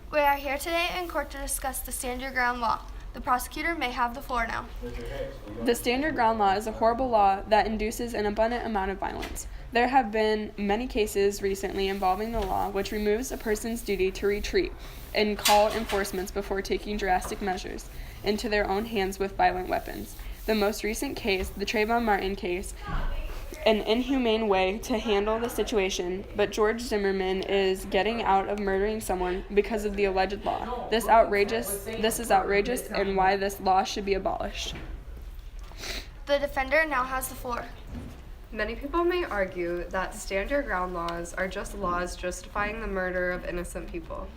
We are here today in court to discuss the Stand Your Ground law. The prosecutor may have the floor now. The Stand Your Ground law is a horrible law that induces an abundant amount of violence. There have been many cases recently involving the law which removes a person's duty to retreat and call enforcements before taking drastic measures into their own hands with violent weapons. The most recent case, the Trayvon Martin case, an inhumane way to handle the situation, but George Zimmerman is getting out of murdering someone because of the alleged law. This is outrageous and why this law should be abolished. The defender now has the floor. Many people may argue that stand your ground laws are just laws justifying the murder of innocent people.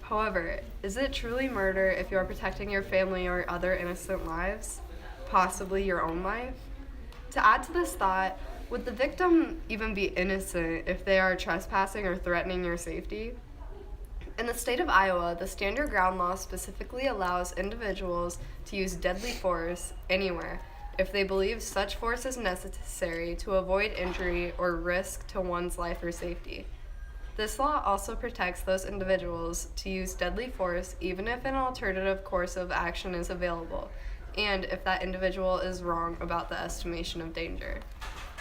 However, is it truly murder if you are protecting your family or other innocent lives? Possibly your own life? To add to this thought, would the victim even be innocent if they are trespassing or threatening your safety? In the state of Iowa, the Stand Your Ground law specifically allows individuals to use deadly force anywhere if they believe such force is necessary to avoid injury or risk to one's life or safety. This law also protects those individuals to use deadly force even if an alternative course of action is available, and if that individual is wrong about the estimation of danger.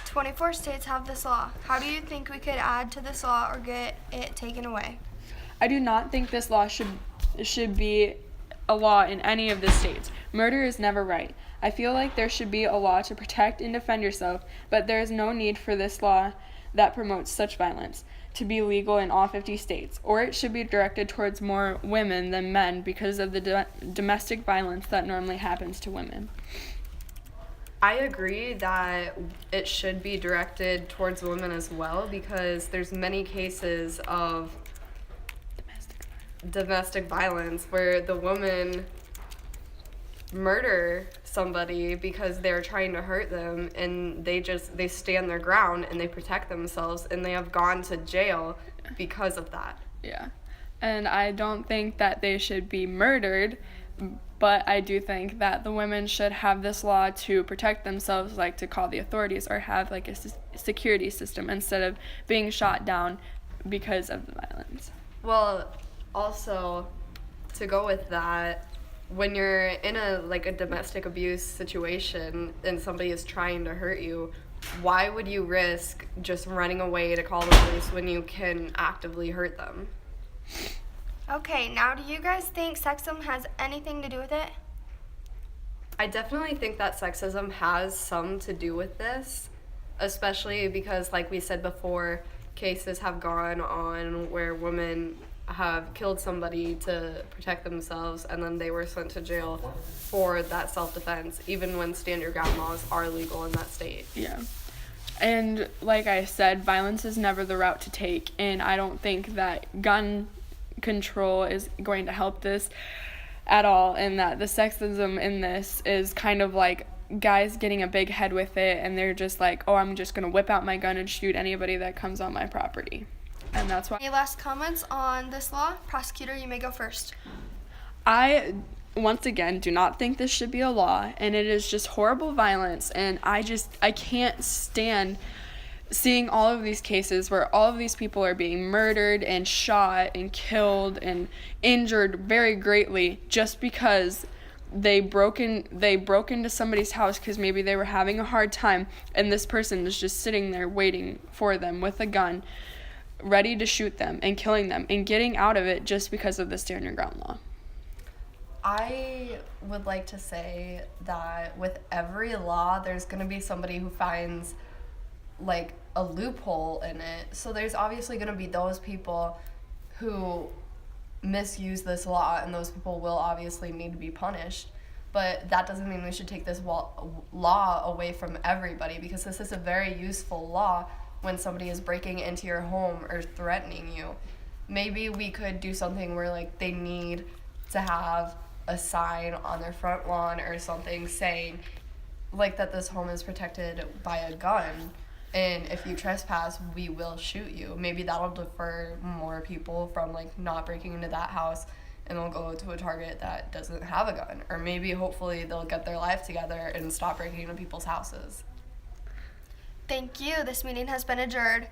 24 states have this law. How do you think we could add to this law or get it taken away? I do not think this law should be a law in any of the states. Murder is never right. I feel like there should be a law to protect and defend yourself, but there is no need for this law that promotes such violence to be legal in all 50 states, or it should be directed towards more women than men because of the domestic violence that normally happens to women. I agree that it should be directed towards women as well because there's many cases of domestic violence where the women murder somebody because they're trying to hurt them, and they stand their ground and they protect themselves, and they have gone to jail because of that. Yeah. And I don't think that they should be murdered, but I do think that the women should have this law to protect themselves, like to call the authorities or have like a security system instead of being shot down because of the violence. Well, also, to go with that, when you're in a domestic abuse situation and somebody is trying to hurt you, why would you risk just running away to call the police when you can actively hurt them? Okay, now do you guys think sexism has anything to do with it? I definitely think that sexism has some to do with this, especially because, like we said before, cases have gone on where women have killed somebody to protect themselves, and then they were sent to jail for that self-defense, even when stand your ground laws are legal in that state. Yeah. And like I said, violence is never the route to take, and I don't think that gun control is going to help this at all, and that the sexism in this is kind of like guys getting a big head with it, and they're just like, oh, I'm just going to whip out my gun and shoot anybody that comes on my property. And that's why Any last comments on this law? Prosecutor, you may go first. I once again do not think this should be a law, and it is just horrible violence, and I can't stand seeing all of these cases where all of these people are being murdered and shot and killed and injured very greatly just because they broke into somebody's house because maybe they were having a hard time, and this person is just sitting there waiting for them with a gun, ready to shoot them and killing them and getting out of it just because of the Stand Your Ground law. I would like to say that with every law, there's going to be somebody who finds like a loophole in it. So there's obviously going to be those people who misuse this law, and those people will obviously need to be punished. But that doesn't mean we should take this law away from everybody, because this is a very useful law when somebody is breaking into your home or threatening you. Maybe we could do something where like they need to have a sign on their front lawn or something saying like that this home is protected by a gun, and if you trespass, we will shoot you. Maybe that'll deter more people from like not breaking into that house, and they'll go to a Target that doesn't have a gun. Or maybe hopefully they'll get their life together and stop breaking into people's houses. Thank you. This meeting has been adjourned.